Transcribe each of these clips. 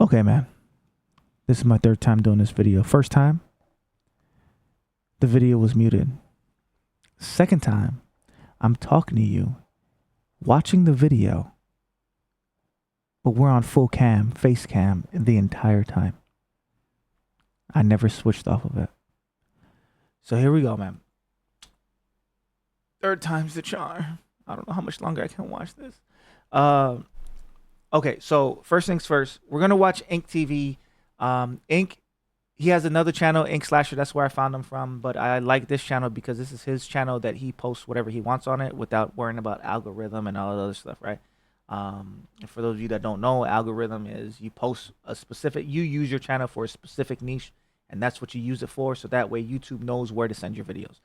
Okay, man. This is my third time doing this video. First time, the video was muted. Second time, I'm talking to you, watching the video, but we're on full cam, face cam, the entire time. I never switched off of it. So here we go, man. Third time's the charm. I don't know how much longer I can watch this. Okay, so first things first, we're gonna watch Ink TV. Ink, he has another channel, Ink Slasher. That's where I found him from. But I like this channel because this is his channel that he posts whatever he wants on it without worrying about algorithm and all that other stuff, right? For those of you that don't know, algorithm is you post a specific, you use your channel for a specific niche, and that's what you use it for. So that way YouTube knows where to send your videos.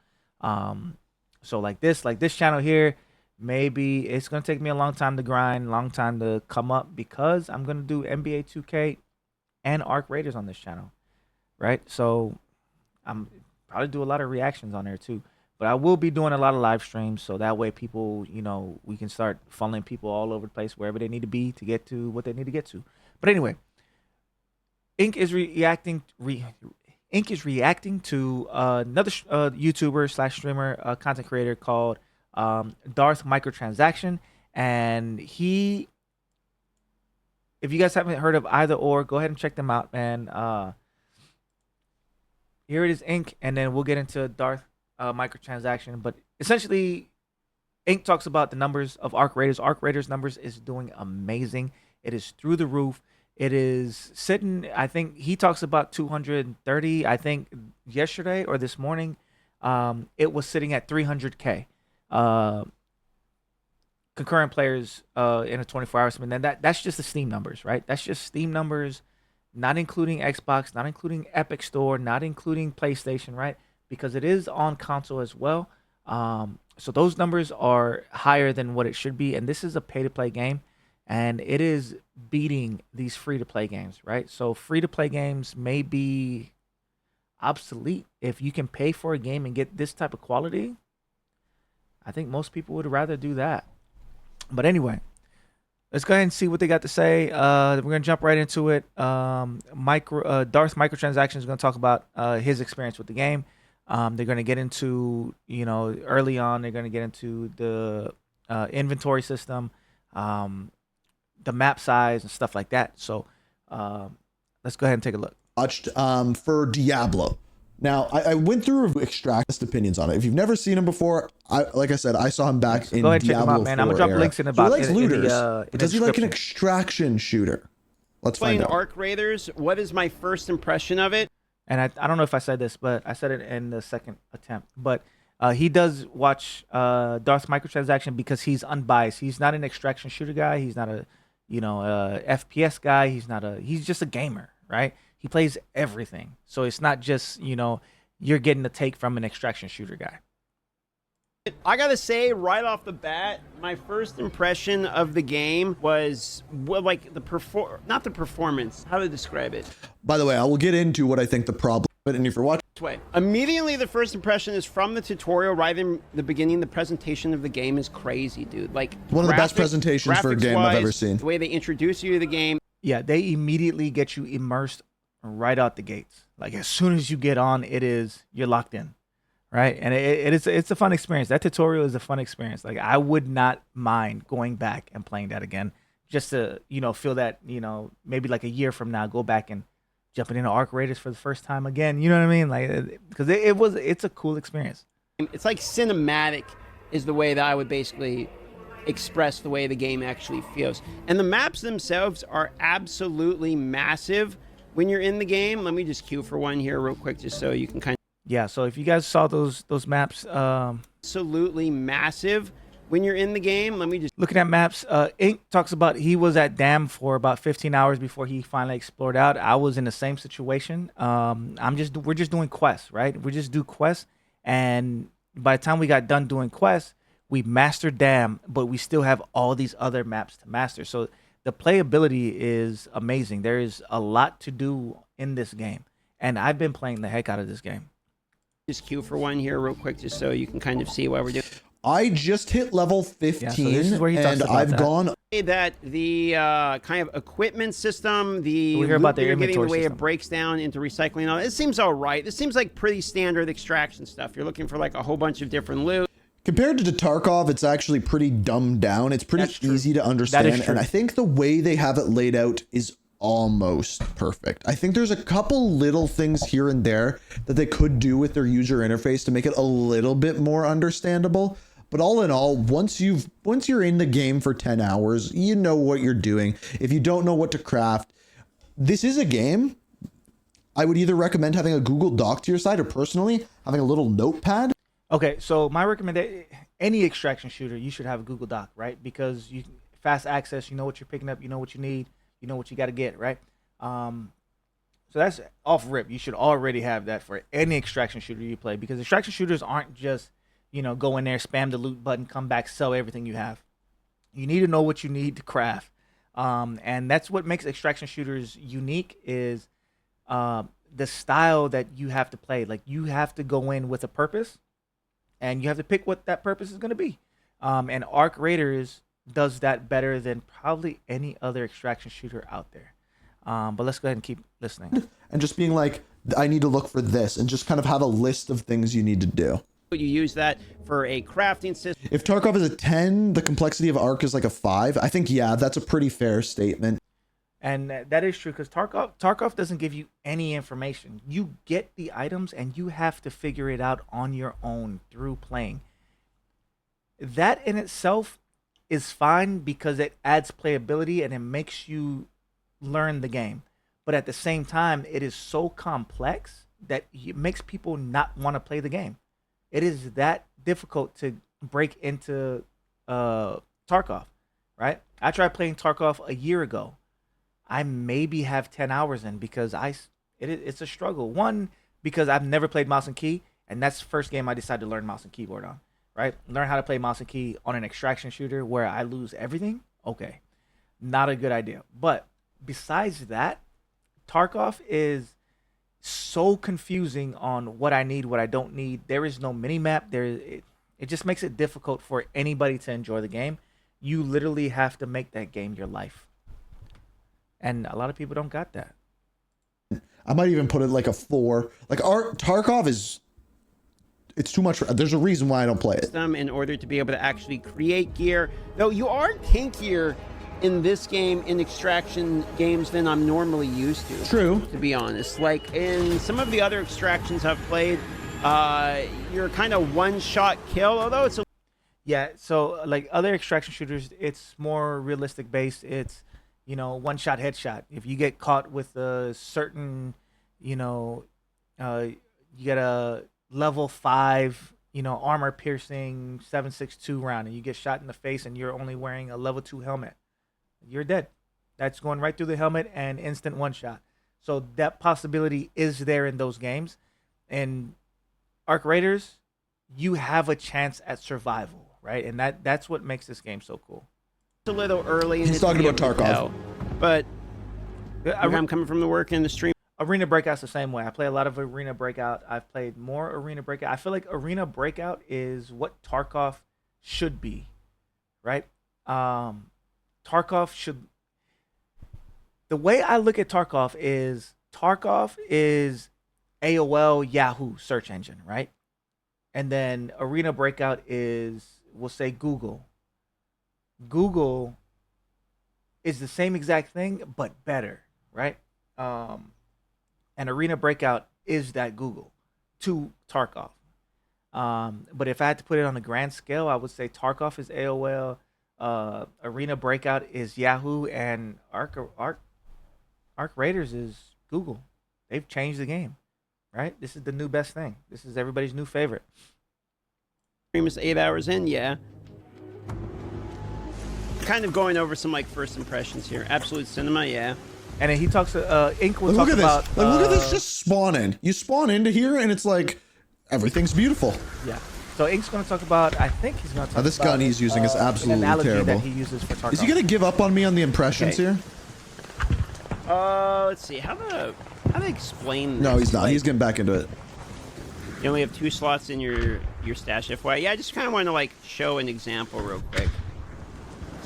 So like this channel here, maybe it's gonna take me a long time to grind, long time to come up because I'm gonna do NBA 2K and Arc Raiders on this channel, right? So I'm probably do a lot of reactions on there too, but I will be doing a lot of live streams so that way people, you know, we can start funneling people all over the place wherever they need to be to get to what they need to get to. But anyway, Ink is reacting to another YouTuber slash streamer, content creator called Darth Microtransaction, and he, if you guys haven't heard of either or, go ahead and check them out, man. Here it is, Ink, and then we'll get into Darth Microtransaction. But essentially, Ink talks about the numbers of Arc Raiders. Arc Raiders numbers is doing amazing. It is through the roof. It is sitting, I think he talks about 230. I think yesterday or this morning, it was sitting at 300K. Concurrent players in a 24-hour sprint. And that's just the Steam numbers, right? That's just Steam numbers, not including Xbox, not including Epic Store, not including PlayStation, right? Because it is on console as well. So those numbers are higher than what it should be. And this is a pay-to-play game, and it is beating these free-to-play games, right? So free-to-play games may be obsolete. If you can pay for a game and get this type of quality, I think most people would rather do that. But anyway, let's go ahead and see what they got to say. We're gonna jump right into it. Darth Microtransaction is gonna talk about his experience with the game. They're gonna get into, you know, early on, they're gonna get into the inventory system, the map size and stuff like that. So let's go ahead and take a look. Watched for Diablo. Now, I went through Extract's opinions on it. If you've never seen him before, like I said, I saw him back in go ahead and Diablo check him out, man. I'm gonna drop era. links in the So he box. likes looters. Does he like an extraction shooter? Let's find out. Arc Raiders. What is my first impression of it? And I don't know if I said this, but I said it in the second attempt. But he does watch Darth Microtransaction because he's unbiased. He's not an extraction shooter guy. He's not a, you know, FPS guy. He's just a gamer, right? He plays everything. So it's not just, you know, you're getting a take from an extraction shooter guy. I gotta say, right off the bat, my first impression of the game was, well, like not the performance. How to describe it? By the way, I will get into what I think the problem. And if you're watching, immediately the first impression is from the tutorial. Right in the beginning, the presentation of the game is crazy, dude. Like one of the best presentations for a game I've ever seen. The way they introduce you to the game. Yeah, they immediately get you immersed right out the gates. Like as soon as you get on, you're locked in, right? And it's a fun experience. That tutorial is a fun experience. Like I would not mind going back and playing that again, just to, you know, feel that, you know, maybe like a year from now, go back and jumping into Arc Raiders for the first time again. You know what I mean? Like because it's a cool experience. It's like cinematic is the way that I would basically express the way the game actually feels. And the maps themselves are absolutely massive. When you're in the game, let me just queue for one here real quick, just so you can kind of. Yeah, so if you guys saw those maps, absolutely massive. When you're in the game, let me just. Looking at maps, Ink talks about he was at Dam for about 15 hours before he finally explored out. I was in the same situation. We're just doing quests, right? We just do quests, and by the time we got done doing quests, we mastered Dam, but we still have all these other maps to master. So the playability is amazing. There is a lot to do in this game, and I've been playing the heck out of this game. Just queue for one here real quick, just so you can kind of see what we're doing. I just hit level 15, yeah, so this is where he talks and about I've that. gone that the kind of equipment system, the We hear about loot that the you're getting, the inventory way system. it breaks down into recycling and all, it seems all right. This seems like pretty standard extraction stuff. You're looking for like a whole bunch of different loot. Compared to Tarkov, it's actually pretty dumbed down. It's pretty That's true. easy to That is understand. true. And I think the way they have it laid out is almost perfect. I think there's a couple little things here and there that they could do with their user interface to make it a little bit more understandable. But all in all, once you're in the game for 10 hours, you know what you're doing. If you don't know what to craft, this is a game. I would either recommend having a Google Doc to your side, or personally having a little notepad. Okay, so my recommendation, any extraction shooter, you should have a Google Doc, right? Because you fast access, you know what you're picking up, you know what you need, you know what you got to get, right? So that's off rip. You should already have that for any extraction shooter you play, because extraction shooters aren't just, go in there, spam the loot button, come back, sell everything you have. You need to know what you need to craft. And that's what makes extraction shooters unique is the style that you have to play. Like, you have to go in with a purpose, and you have to pick what that purpose is going to be. And Arc Raiders does that better than probably any other extraction shooter out there. But let's go ahead and keep listening. And just being like, I need to look for this, and just kind of have a list of things you need to do. You use that for a crafting system. If Tarkov is a 10, the complexity of Arc is like a 5. I think, yeah, that's a pretty fair statement. And that is true, because Tarkov doesn't give you any information. You get the items, and you have to figure it out on your own through playing. That in itself is fine because it adds playability and it makes you learn the game. But at the same time, it is so complex that it makes people not want to play the game. It is that difficult to break into Tarkov, right? I tried playing Tarkov a year ago. I maybe have 10 hours in because it's a struggle. One, because I've never played mouse and key, and that's the first game I decided to learn mouse and keyboard on, right? Learn how to play mouse and key on an extraction shooter where I lose everything. Okay, not a good idea. But besides that, Tarkov is so confusing on what I need, what I don't need. There is no mini map. It just makes it difficult for anybody to enjoy the game. You literally have to make that game your life. And a lot of people don't got that. I might even put it like a 4. Like Tarkov it's too much. There's a reason why I don't play it. In order to be able to actually create gear, though you are tankier in this game in extraction games than I'm normally used to. True. To be honest, like in some of the other extractions I've played, you're kind of one-shot kill. Although it's Yeah, so like other extraction shooters, it's more realistic based. It's, one-shot headshot. If you get caught with a certain, you get a level 5, armor piercing 7.62 round, and you get shot in the face, and you're only wearing a level 2 helmet, you're dead. That's going right through the helmet and instant one shot. So that possibility is there in those games. And Arc Raiders, you have a chance at survival, right? And that's what makes this game so cool. a little early. And He's talking about Tarkov. But I'm coming from the work in the stream. Arena Breakout's the same way. I play a lot of Arena Breakout. I've played more Arena Breakout. I feel like Arena Breakout is what Tarkov should be, right? Tarkov should... The way I look at Tarkov is AOL, Yahoo search engine, right? And then Arena Breakout is, we'll say, Google. Google is the same exact thing, but better, right? And Arena Breakout is that Google to Tarkov. But if I had to put it on a grand scale, I would say Tarkov is AOL, Arena Breakout is Yahoo, and Arc Raiders is Google. They've changed the game, right? This is the new best thing. This is everybody's new favorite. Stream is 8 hours in, yeah. Kind of going over some like first impressions here. Absolute Cinema, yeah. And then he talks. Ink will Look talk at about. this. Like, look at this just spawning. You spawn into here, and it's like everything's beautiful. Yeah. So Ink's going to talk about. I think he's going to talk This about, gun he's using is an absolutely analogy terrible. that he uses for Tarkov. Is he gonna give up on me on the impressions Okay. here? Let's see. How to explain this? No, he's not. Like, He's getting back into it. you only have 2 slots in your stash FY. Yeah, I just kind of want to like show an example real quick.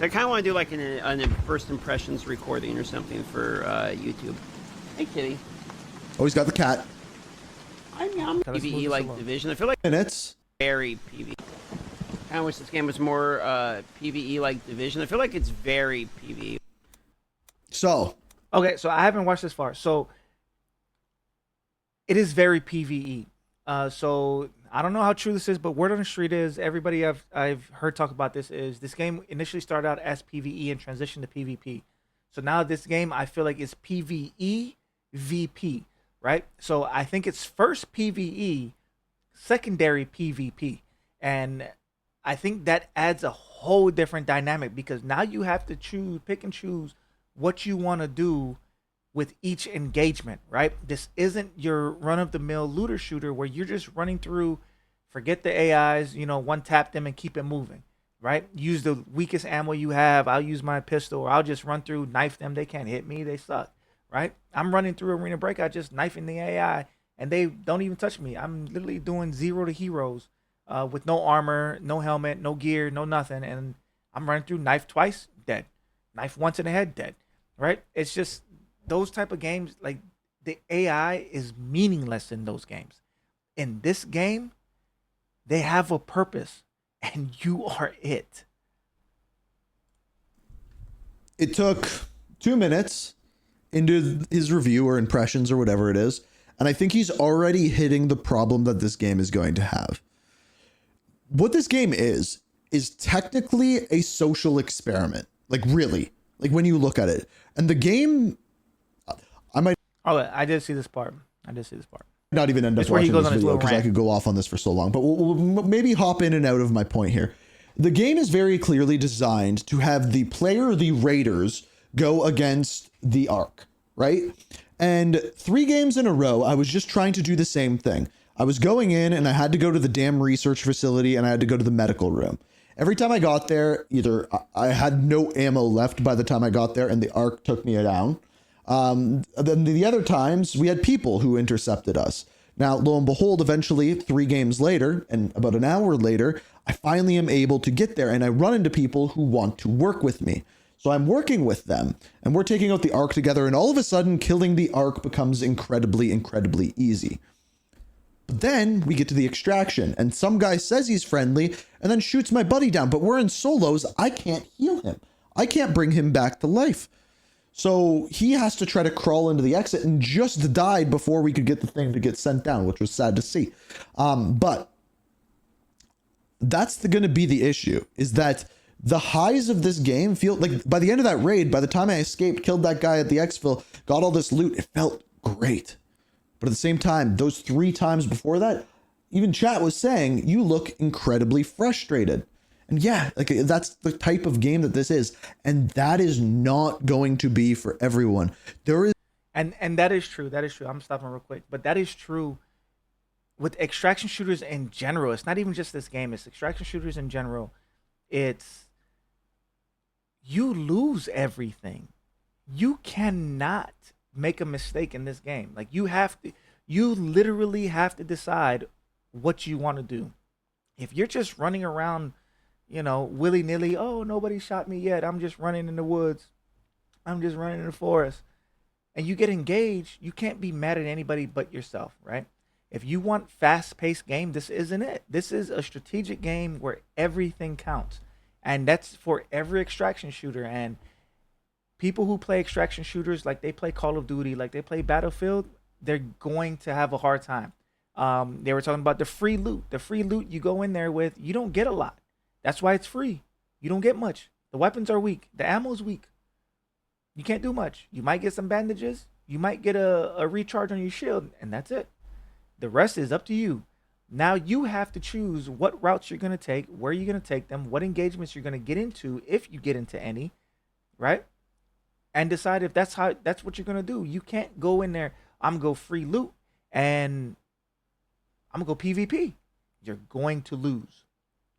So I kind of want to do like an first impressions recording or something for YouTube. Hey, kitty. Oh, he's got the cat. I'm Tell us PvE move like this along. Division. I feel like Minutes. very PvE. I wish this game was more PvE like Division. I feel like it's very PvE. So Okay, so I haven't watched this far. So it is very PVE. So I don't know how true this is, but word on the street is everybody I've heard talk about this game initially started out as PVE and transitioned to PvP. So now this game I feel like is PVE VP, right? So I think it's first PVE, secondary PvP, and I think that adds a whole different dynamic because now you have to pick and choose what you want to do with each engagement, right? This isn't your run-of-the-mill looter shooter where you're just running through, forget the AIs, one tap them and keep it moving, right? Use the weakest ammo you have. I'll use my pistol, or I'll just run through, knife them. They can't hit me. They suck, right? I'm running through Arena Breakout, just knifing the AI, and they don't even touch me. I'm literally doing 0 to heroes with no armor, no helmet, no gear, no nothing, and I'm running through, knife twice, dead. Knife once in the head, dead, right? It's just those type of games, like the AI is meaningless in those games. In this game, they have a purpose, and you are it. it took 2 minutes into his review or impressions or whatever it is, and I think he's already hitting the problem that this game is going to have. What this game is technically a social experiment. Like really, like when you look at it. And the game, I might Oh, I did see this part. not even end up It's where he watching goes this on his video little because I rant. could go off on this for so long, but we'll maybe hop in and out of my point here. The game is very clearly designed to have the player, the Raiders, go against the Ark, right? And 3 games in a row, I was just trying to do the same thing. I was going in and I had to go to the damn research facility and I had to go to the medical room. Every time I got there, either I had no ammo left by the time I got there and the Ark took me down. Then the other times we had people who intercepted us. Now, lo and behold, eventually 3 games later and about an hour later, I finally am able to get there and I run into people who want to work with me. So I'm working with them and we're taking out the Ark together, and all of a sudden killing the Ark becomes incredibly, incredibly easy. But then we get to the extraction and some guy says he's friendly and then shoots my buddy down, but we're in solos. I can't heal him. I can't bring him back to life. So he has to try to crawl into the exit and just died before we could get the thing to get sent down, which was sad to see. But that's going to be the issue, is that the highs of this game feel like by the end of that raid, by the time I escaped, killed that guy at the exfil, got all this loot, it felt great. But at the same time, those 3 times before that, even chat was saying, you look incredibly frustrated. And yeah, like that's the type of game that this is. And that is not going to be for everyone. There is And that is true. I'm stopping real quick, but that is true with extraction shooters in general. It's not even just this game. It's extraction shooters in general. It's you lose everything. You cannot make a mistake in this game. Like you literally have to decide what you want to do. If you're just running around, willy-nilly, oh, nobody shot me yet, I'm just running in the woods, I'm just running in the forest, and you get engaged, you can't be mad at anybody but yourself, right? If you want fast-paced game, this isn't it. This is a strategic game where everything counts, and that's for every extraction shooter. And people who play extraction shooters, like they play Call of Duty, like they play Battlefield, they're going to have a hard time. They were talking about the free loot. The free loot you go in there with, you don't get a lot. That's why it's free. You don't get much. The weapons are weak. The ammo's weak. You can't do much. You might get some bandages. You might get a recharge on your shield, and that's it. The rest is up to you. Now you have to choose what routes you're going to take, where you're going to take them, what engagements you're going to get into, if you get into any, right? And decide if that's what you're going to do. You can't go in there, I'm going to go free loot, and I'm going to go PvP. You're going to lose.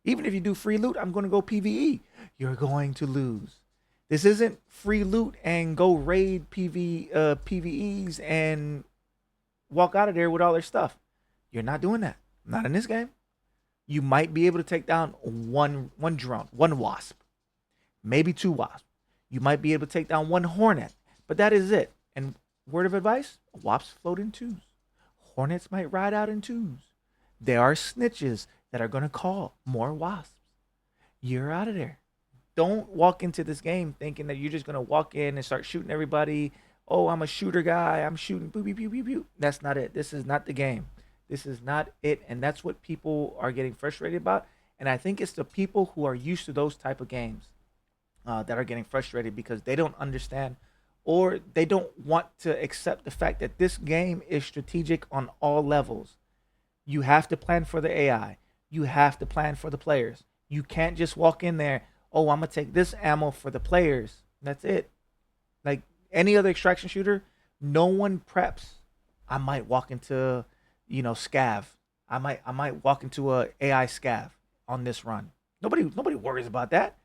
Even if you do free loot, I'm going to go PvE. You're going to lose. This isn't free loot and go raid PvEs and walk out of there with all their stuff. You're not doing that. Not in this game. You might be able to take down one drone, one wasp. maybe 2 wasps. You might be able to take down 1 hornet, but that is it. And word of advice: wasps float in twos. Hornets might ride out in twos. There are snitches that are going to call more wasps. You're out of there. Don't walk into this game thinking that you're just going to walk in and start shooting everybody. Oh, I'm a shooter guy. I'm shooting. Boop, boop, boop, boop, boop. That's not it. This is not the game. This is not it. And that's what people are getting frustrated about. And I think it's the people who are used to those type of games that are getting frustrated because they don't understand or they don't want to accept the fact that this game is strategic on all levels. You have to plan for the AI. You have to plan for the players. You can't just walk in there, oh, I'm going to take this ammo for the players. That's it. Like any other extraction shooter, no one preps. I might walk into, scav. I might walk into a AI scav on this run. Nobody worries about that.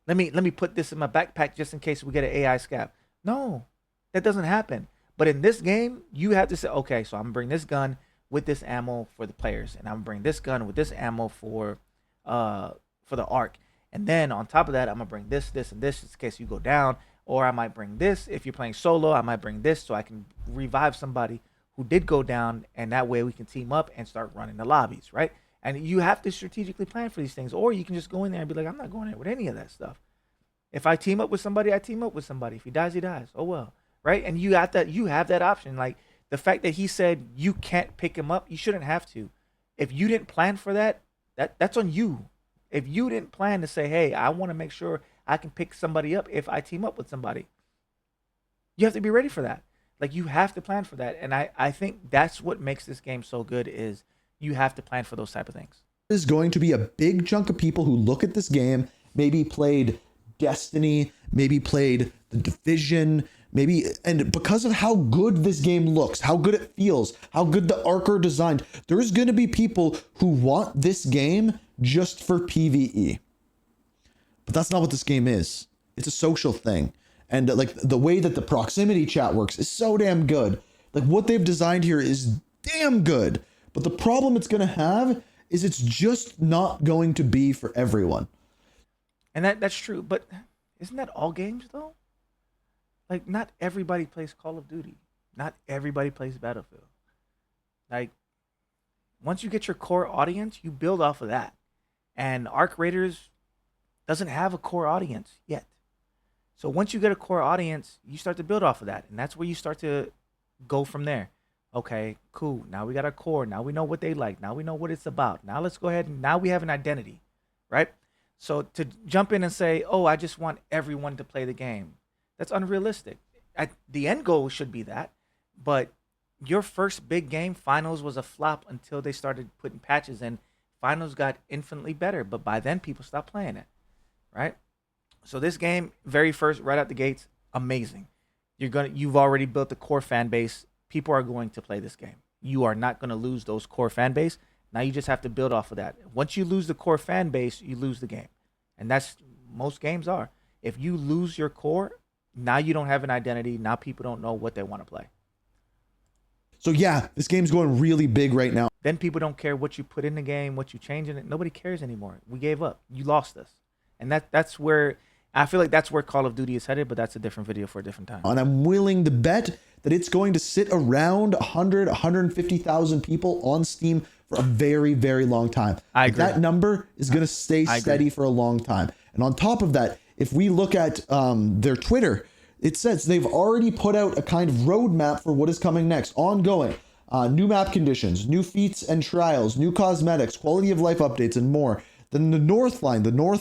Let me put this in my backpack just in case we get an AI scav. No, that doesn't happen. But in this game, you have to say, okay, so I'm gonna bring this gun with this ammo for the players, and I'm gonna bring this gun with this ammo for the arc. And then on top of that, I'm gonna bring this, and this in case you go down. Or I might bring this if you're playing solo. I might bring this so I can revive somebody who did go down, and that way we can team up and start running the lobbies, right? And you have to strategically plan for these things, or you can just go in there and be like, I'm not going in with any of that stuff. If I team up with somebody, I team up with somebody. If he dies, he dies. Oh well, right? And you have that option. Like the fact that he said you can't pick him up, you shouldn't have to. If you didn't plan for that, that's on you. If you didn't plan to say, hey, I want to make sure I can pick somebody up if I team up with somebody, you have to be ready for that. Like you have to plan for that. And I think that's what makes this game so good is you have to plan for those type of things. There's going to be a big chunk of people who look at this game, maybe played Destiny, maybe played The Division, and because of how good this game looks, how good it feels, how good the arc are designed, there's going to be people who want this game just for PvE. But that's not what this game is. It's a social thing. And like the way that the proximity chat works is so damn good. Like what they've designed here is damn good. But the problem it's going to have is it's just not going to be for everyone. And that's true. But isn't that all games though? Like not everybody plays Call of Duty. Not everybody plays Battlefield. Like once you get your core audience, you build off of that. And Arc Raiders doesn't have a core audience yet. So once you get a core audience, you start to build off of that. And that's where you start to go from there. Okay, cool. Now we got our core. Now we know what they like. Now we know what it's about. Now let's go ahead and now we have an identity, right? So to jump in and say, oh, I just want everyone to play the game, that's unrealistic. The end goal should be that. But your first big game, Finals, was a flop until they started putting patches in. Finals got infinitely better, but by then people stopped playing it, right? So this game, very first, right out the gates, amazing. You've already built the core fan base. People are going to play this game. You are not going to lose those core fan base. Now you just have to build off of that. Once you lose the core fan base, you lose the game. And that's most games are. If you lose your core, now you don't have an identity. Now people don't know what they want to play. So yeah, this game's going really big right now. Then people don't care what you put in the game, what you change in it. Nobody cares anymore. We gave up. You lost us. And that's where I feel like that's where Call of Duty is headed, but that's a different video for a different time. And I'm willing to bet that it's going to sit around 100, 150,000 people on Steam for a very, very long time. I agree. That number is going to stay steady for a long time. And on top of that, if we look at their Twitter, it says they've already put out a kind of roadmap for what is coming next, ongoing. New map conditions, new feats and trials, new cosmetics, quality of life updates, and more. Then the North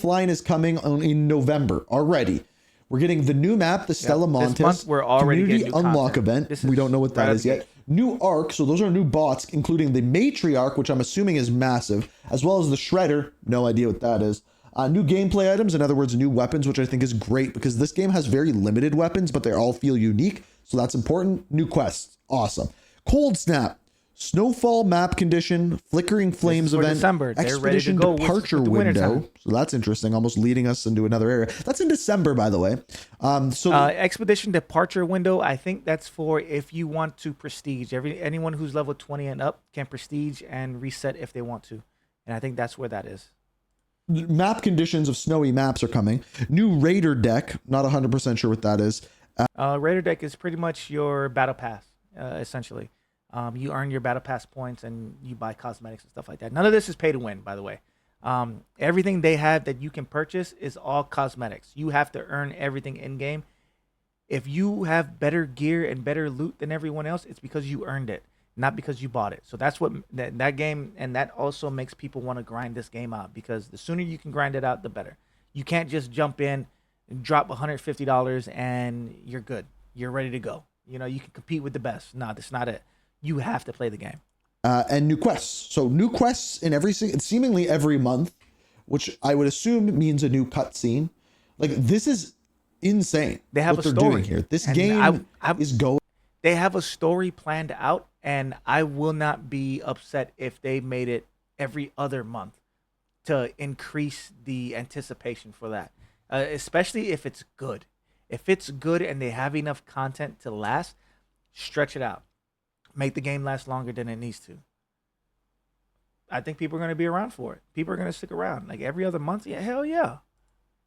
Line is coming in November already. We're getting the new map, the Stella Montes. This month we're already Community getting new Unlock content. event. We don't know what that is yet. New arc, so those are new bots, including the Matriarch, which I'm assuming is massive, as well as the Shredder. No idea what that is. New gameplay items, in other words, new weapons, which I think is great because this game has very limited weapons, but they all feel unique, so that's important. New quests, awesome. Cold Snap, Snowfall map condition, Flickering Flames event, December. They're ready to Expedition go Departure with the winter window. time. So that's interesting, almost leading us into another area. That's in December, by the way. Expedition Departure window, I think that's for if you want to prestige. Anyone who's level 20 and up can prestige and reset if they want to. And I think that's where that is. map conditions of snowy maps are coming. New Raider deck, not 100% sure what that is. Raider deck is pretty much your battle pass, essentially. You earn your battle pass points and you buy cosmetics and stuff like that. None of this is pay to win, by the way. Everything they have that you can purchase is all cosmetics. You have to earn everything in game. If you have better gear and better loot than everyone else, it's because you earned it, not because you bought it. So that's what that game, and that also makes people want to grind this game out, because the sooner you can grind it out, the better. You can't just jump in and drop $150 and you're good. You're ready to go. You know, you can compete with the best. No, that's not it. You have to play the game. And new quests. So new quests in seemingly every month, which I would assume means a new cutscene. Like, this is insane. They have what a they're story doing here. This and game is going. They have a story planned out, and I will not be upset if they made it every other month to increase the anticipation for that. Especially if it's good. If it's good and they have enough content to last, stretch it out. Make the game last longer than it needs to. I think people are going to be around for it. People are going to stick around. Like every other month, yeah, hell yeah.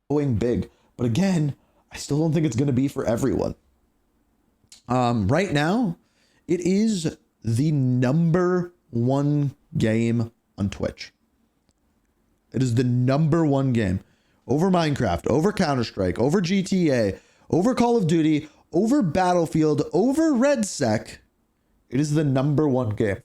Going big. But again, I still don't think it's going to be for everyone. Right now, it is the #1 game on Twitch. It is the #1 game. Over Minecraft, over Counter-Strike, over GTA, over Call of Duty, over Battlefield, over RedSec. It is the #1 game.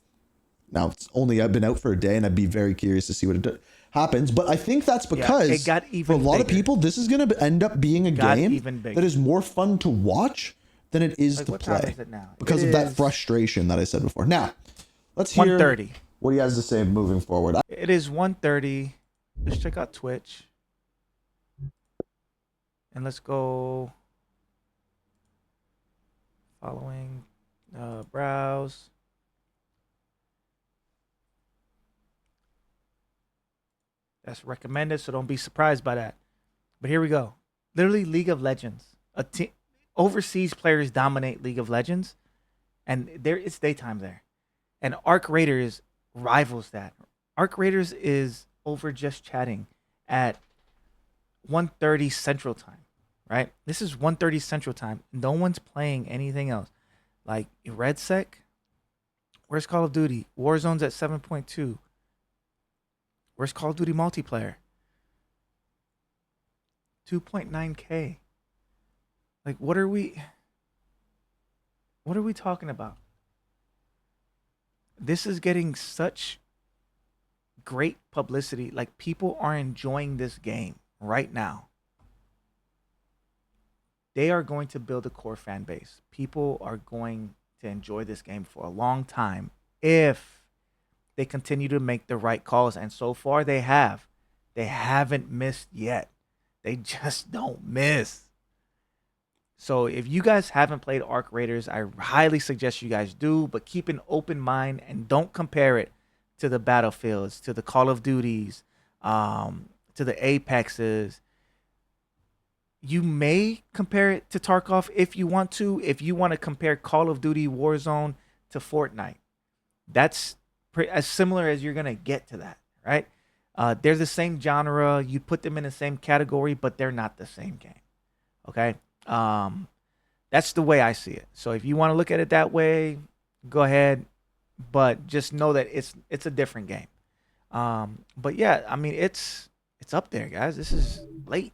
Now, I've been out for a day, and I'd be very curious to see what happens. But I think that's because it got even for a lot of bigger. people, this is going to end up being a game even bigger. that is more fun to watch than it is Like, to what time play. is it now? Because It of that is frustration that I said before. Now, let's hear 1:30. what he has to say moving forward. It is 1:30. Let's check out Twitch. And let's go following, browse. That's recommended, so don't be surprised by that. But here we go. Literally, League of Legends. Overseas players dominate League of Legends, and it's daytime there. And Arc Raiders rivals that. Arc Raiders is over just chatting at 1:30 Central Time, right? This is 1:30 Central Time. No one's playing anything else. Like RedSec, where's Call of Duty? Warzone's at 7.2. Where's Call of Duty multiplayer? 2.9K. Like, what are we talking about? This is getting such great publicity. Like, people are enjoying this game right now. They are going to build a core fan base. People are going to enjoy this game for a long time if they continue to make the right calls. And so far they have. They haven't missed yet. They just don't miss. So if you guys haven't played Arc Raiders, I highly suggest you guys do, but keep an open mind and don't compare it to the Battlefields, to the Call of Duties, to the Apexes. You may compare it to Tarkov if you want to. If you want to compare Call of Duty Warzone to Fortnite, that's as similar as you're going to get to that, right? They're the same genre. You put them in the same category, but they're not the same game. Okay? That's the way I see it. So if you want to look at it that way, go ahead. But just know that it's a different game. But yeah, I mean, it's up there, guys. This is late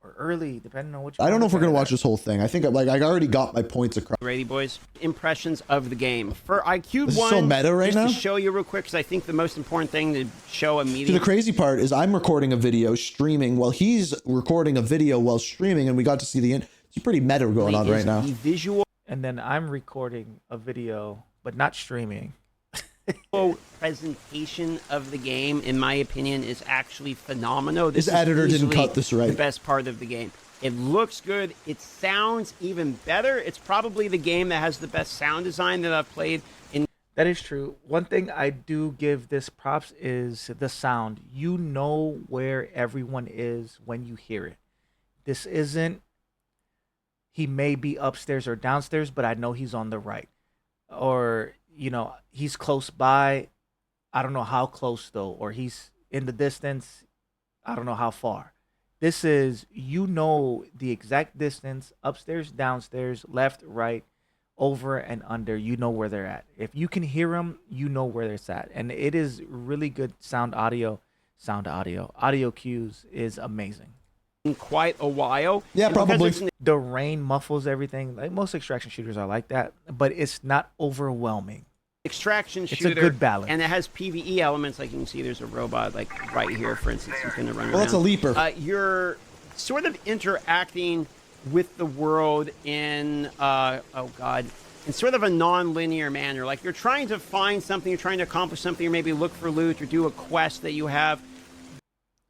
or early, depending on which. I don't know if we're going to watch this whole thing. I think I already got my points across. Ready, boys? Impressions of the game. For IQ1, This is so meta right just now. to show you real quick, because I think the most important thing to show See, immediately. the crazy part is I'm recording a video streaming while he's recording a video while streaming, and we got to see it's pretty meta going on right now. The visual And then I'm recording a video, but not streaming. presentation of the game, in my opinion, is actually phenomenal. This His is editor didn't easily cut this right. The best part of the game. It looks good. It sounds even better. It's probably the game that has the best sound design that I've played in. That is true. One thing I do give this props is the sound. You know where everyone is when you hear it. This isn't, he may be upstairs or downstairs, but I know he's on the right. Or, he's close by. I don't know how close, though. Or he's in the distance. I don't know how far. This is, you know, the exact distance upstairs, downstairs, left, right, over and under. You know where they're at. If you can hear them, you know where it's at, and it is really good sound audio. Audio cues is amazing. In quite a while. Yeah, And because probably. it's an The rain muffles everything. Like most extraction shooters are like that, but it's not overwhelming. extraction It's a shooter, good balance. and it has PVE elements. Like you can see, there's a robot like right here, for instance, who's going to run around. Well, that's a leaper. You're sort of interacting with the world in in sort of a non-linear manner. Like you're trying to find something, you're trying to accomplish something, or maybe look for loot, or do a quest that you have.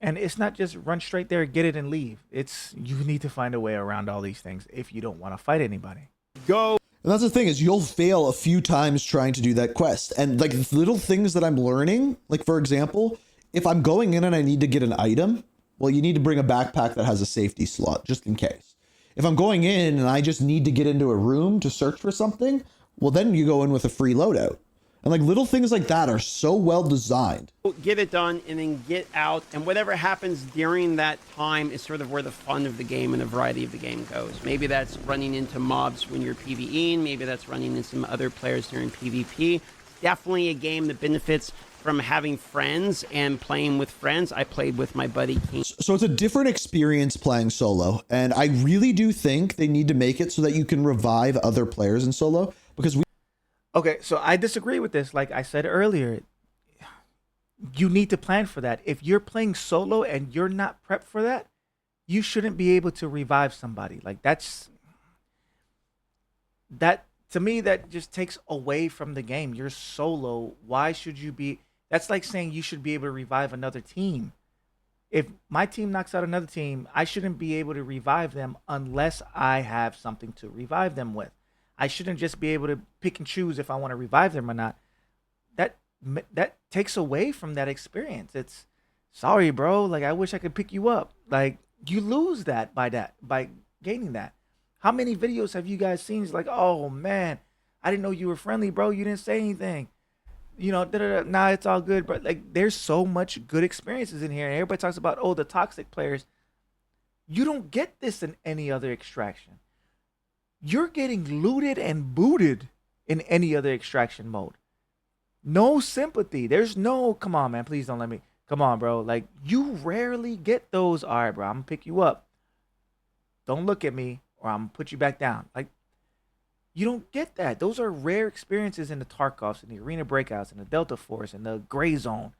And it's not just run straight there, get it, and leave. It's, you need to find a way around all these things if you don't want to fight anybody. Go And that's the thing, is you'll fail a few times trying to do that quest. And like little things that I'm learning, like for example, if I'm going in and I need to get an item, well, you need to bring a backpack that has a safety slot just in case. If I'm going in and I just need to get into a room to search for something, well, then you go in with a free loadout. And like little things like that are so well designed. get it done, and then get out. And whatever happens during that time is sort of where the fun of the game and the variety of the game goes. Maybe that's running into mobs when you're PvEing. Maybe that's running into some other players during PvP. Definitely a game that benefits from having friends and playing with friends. I played with my buddy King. So it's a different experience playing solo. And I really do think they need to make it so that you can revive other players in solo, because Okay, so I disagree with this. Like I said earlier, you need to plan for that. If you're playing solo and you're not prepped for that, you shouldn't be able to revive somebody. Like that to me, that just takes away from the game. You're solo. Why should you be? That's like saying you should be able to revive another team. If my team knocks out another team, I shouldn't be able to revive them unless I have something to revive them with. I shouldn't just be able to pick and choose if I want to revive them or not. That takes away from that experience. It's, sorry, bro. Like, I wish I could pick you up. Like, you lose that by gaining that. How many videos have you guys seen? It's like, oh man, I didn't know you were friendly, bro. You didn't say anything. You know, nah, it's all good. But like, there's so much good experiences in here. And everybody talks about, oh, the toxic players. You don't get this in any other extraction. You're getting looted and booted in any other extraction mode. No sympathy. There's no, come on, man, please don't let me. Come on, bro. Like, you rarely get those. All right, bro, I'm gonna pick you up. Don't look at me or I'm gonna put you back down. Like, you don't get that. Those are rare experiences in the Tarkovs and the Arena Breakouts and the Delta Force and the Gray Zone.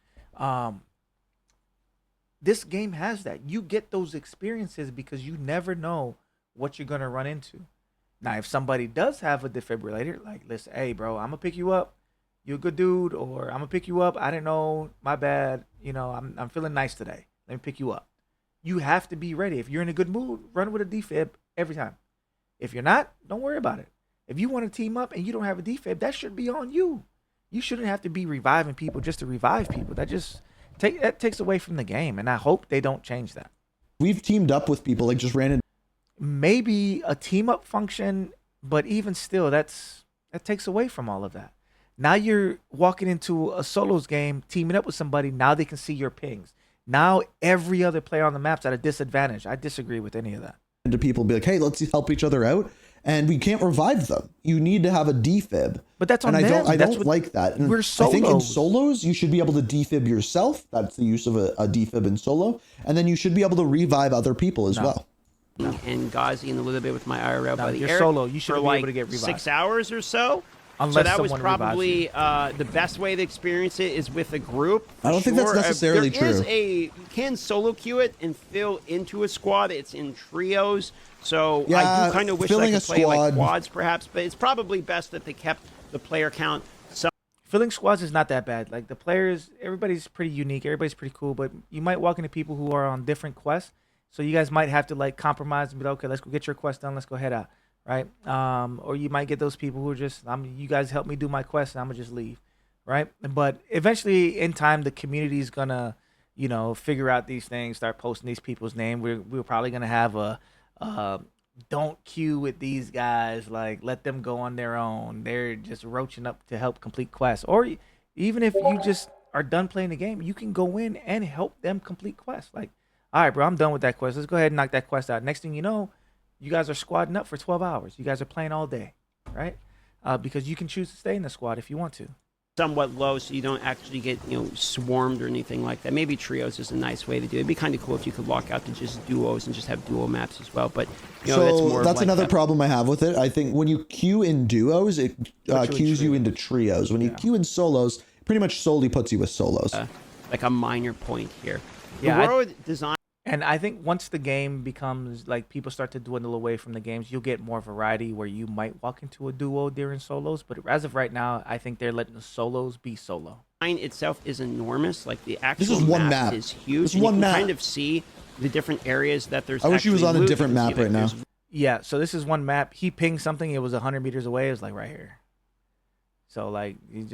This game has that. You get those experiences because you never know what you're gonna run into. Now, if somebody does have a defibrillator, like, listen, hey, bro, I'm gonna pick you up. You a good dude, or I'm gonna pick you up. I didn't know, my bad. You know, I'm feeling nice today. Let me pick you up. You have to be ready. If you're in a good mood, run with a defib every time. If you're not, don't worry about it. If you want to team up and you don't have a defib, that should be on you. You shouldn't have to be reviving people just to revive people. That takes away from the game, and I hope they don't change that. we've teamed up with people, like just ran in. Maybe a team up function, but even still, that takes away from all of that. Now you're walking into a solos game, teaming up with somebody. Now they can see your pings. Now every other player on the map's at a disadvantage. I disagree with any of that. To people, be like, hey, let's help each other out, and we can't revive them. You need to have a defib. But that's on and them. I That's don't what- like that. And we're I think in solos. solos you should be able to defib yourself. That's the use of a defib in solo, and then you should be able to revive other people as well. And Ghazi and a little bit with my IRL buddy you're Eric solo. You for shouldn't be like able to get revived. 6 hours or so. Unless so that was someone revives probably the best way to experience it is with a group. I don't think that's Sure. necessarily There is true. you can solo queue it and fill into a squad. It's in trios. So I Yeah, do kind of wish I filling could a play like squad- quads perhaps, but it's probably best that they kept the player count. So Filling squads is not that bad. Like, the players, everybody's pretty unique. Everybody's pretty cool, but you might walk into people who are on different quests. So you guys might have to like compromise and be like, okay, let's go get your quest done. Let's go head out. Right. Or you might get those people who are just, you guys help me do my quest and I'm gonna just leave. Right. But eventually in time, the community's gonna, figure out these things, start posting these people's name. We're probably gonna have a, don't queue with these guys. Like, let them go on their own. They're just roaching up to help complete quests. Or even if you just are done playing the game, you can go in and help them complete quests. Like, All right, bro, I'm done with that quest. Let's go ahead and knock that quest out. Next thing you know, you guys are squadding up for 12 hours. You guys are playing all day, right? Because you can choose to stay in the squad if you want to. Somewhat low, so you don't actually get swarmed or anything like that. Maybe trios is a nice way to do it. It'd be kind of cool if you could lock out to just duos and just have duo maps as well. But that's more of that's like another problem I have with it. I think when you queue in duos, it queues you into trios. When you queue in solos, it pretty much solely puts you with solos. like a minor point here. Yeah, The world design. And I think once the game becomes like people start to dwindle away from the games, you'll get more variety where you might walk into a duo during solos. But as of right now, I think they're letting the solos be solo. Itself is enormous. Like the actual This is one map. is huge. This is and one you can map. kind of see the different areas that there's. I wish he was actually on a loot. different You can map see, right now. there's Yeah, so this is one map. He pinged something. It was 100 meters away. It was like right here. So like you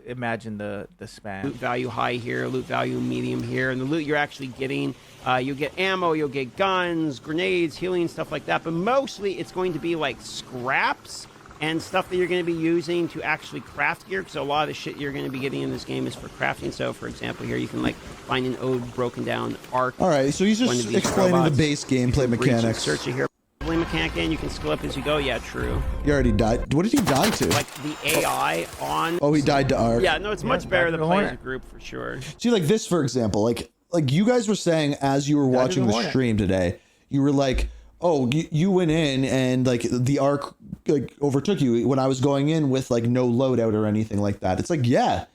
imagine the span. loot value high here, loot value medium here, and the loot you're actually getting, you'll get ammo, you'll get guns, grenades, healing, stuff like that. But mostly it's going to be like scraps and stuff that you're going to be using to actually craft gear, because a lot of the shit you're going to be getting in this game is for crafting. So, for example, here you can like find an old broken down arc. All right, so he's One of just these explaining robots. the base gameplay Breach and mechanics. Search it here. Mechanic, and you can skill up as you go. Yeah, true. He already died. What did he die to? Like the AI on. Oh, he died to Ark. Yeah, no, it's much better died to to the play as a Hornet. group for sure. See, like this, for example, like you guys were saying as you were watching the Hornet. stream today, you were like, oh, you went in and like the Ark like overtook you when I was going in with like no loadout or anything like that. It's like, yeah,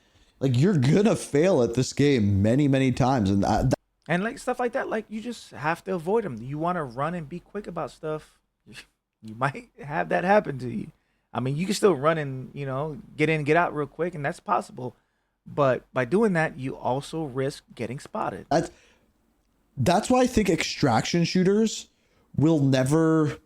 like you're gonna fail at this game many, many times, and And like stuff like that, like you just have to avoid them. You want to run and be quick about stuff. You might have that happen to you. I mean, you can still run and, get in, get out real quick, and that's possible. But by doing that, you also risk getting spotted. that's why I think extraction shooters will never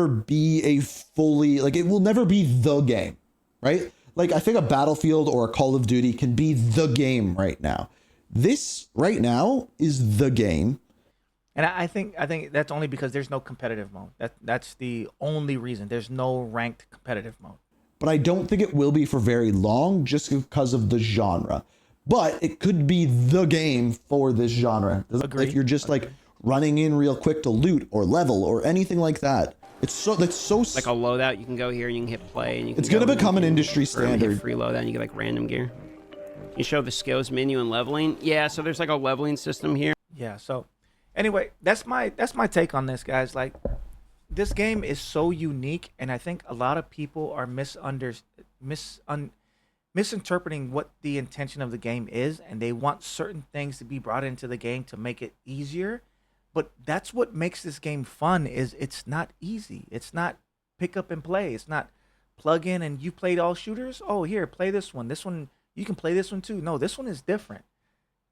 be a fully, like, it will never be the game, right? Like I think a Battlefield or a Call of Duty can be the game right now. This right now is the game. And I think that's only because there's no competitive mode. That's the only reason. There's no ranked competitive mode. But I don't think it will be for very long just because of the genre. But it could be the game for this genre. Agreed. If you're just like running in real quick to loot or level or anything like that. That's so Like a loadout, you can go here and you can hit play, and you can. It's gonna go and become you an can industry early hit standard. free loadout, and you get like random gear. You show the skills menu and leveling. Yeah, so there's like a leveling system here. Yeah. So, anyway, that's my take on this, guys. Like, this game is so unique, and I think a lot of people are misinterpreting what the intention of the game is, and they want certain things to be brought into the game to make it easier. But that's what makes this game fun. Is it's not easy. It's not pick up and play. It's not plug in and you played all shooters. Oh, here, play this one. This one you can play this one too. No, this one is different.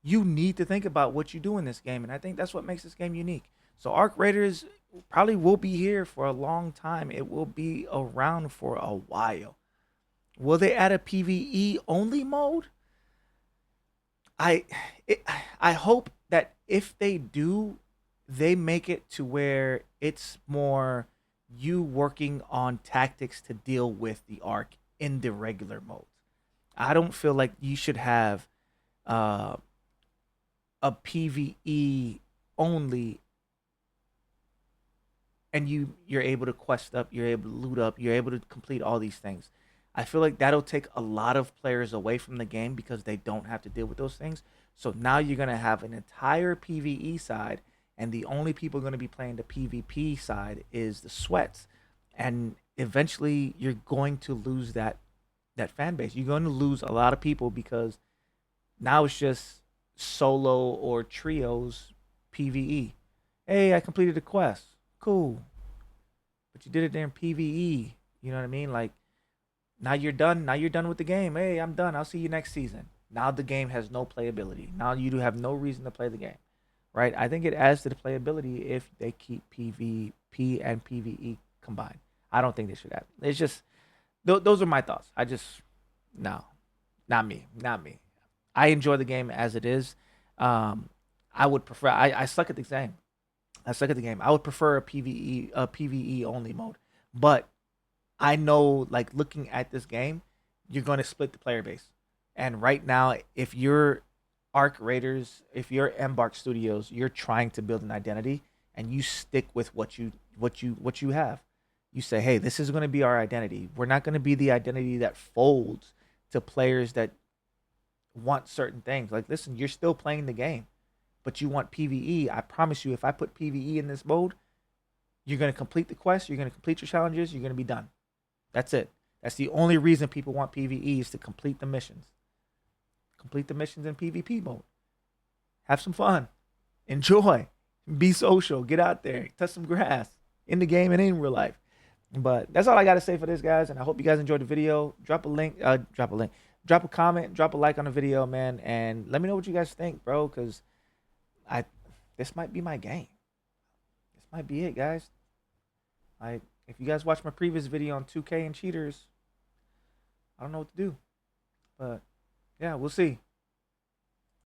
You need to think about what you do in this game, and I think that's what makes this game unique. So Arc Raiders probably will be here for a long time. It will be around for a while. Will they add a PvE only mode? I hope that if they do, they make it to where it's more you working on tactics to deal with the Arc in the regular modes. I don't feel like you should have a PvE only, and you're able to quest up, you're able to loot up, you're able to complete all these things. I feel like that'll take a lot of players away from the game because they don't have to deal with those things. So now you're gonna have an entire PvE side, and the only people going to be playing the PvP side is the sweats, and eventually you're going to lose that fan base. You're going to lose a lot of people because now it's just solo or trios PvE. Hey, I completed a quest. Cool. But you did it there in PvE. You know what I mean? Like, now you're done. Now you're done with the game. Hey, I'm done. I'll see you next season. Now the game has no playability. Now you do have no reason to play the game. Right? I think it adds to the playability if they keep PvP and PvE combined. I don't think they should add. It's just those are my thoughts. No, not me. I enjoy the game as it is. I would prefer. I suck at the game. I would prefer a PvE only mode. But I know, like, looking at this game, you're going to split the player base. And right now, if you're Arc Raiders, if you're Embark Studios, you're trying to build an identity, and you stick with what you have. You say, hey, this is going to be our identity. We're not going to be the identity that folds to players that want certain things. Like, listen, you're still playing the game, but you want PvE. I promise you, if I put PvE in this mode, you're going to complete the quest, you're going to complete your challenges, you're going to be done. That's it. That's the only reason people want PvE, is to complete the missions. Complete the missions in PvP mode. Have some fun. Enjoy. Be social. Get out there. Touch some grass in the game and in real life. But that's all I got to say for this, guys. And I hope you guys enjoyed the video. Drop a comment. Drop a like on the video, man. And let me know what you guys think, bro. Because this might be my game. This might be it, guys. If you guys watched my previous video on 2K and cheaters, I don't know what to do. But yeah, we'll see.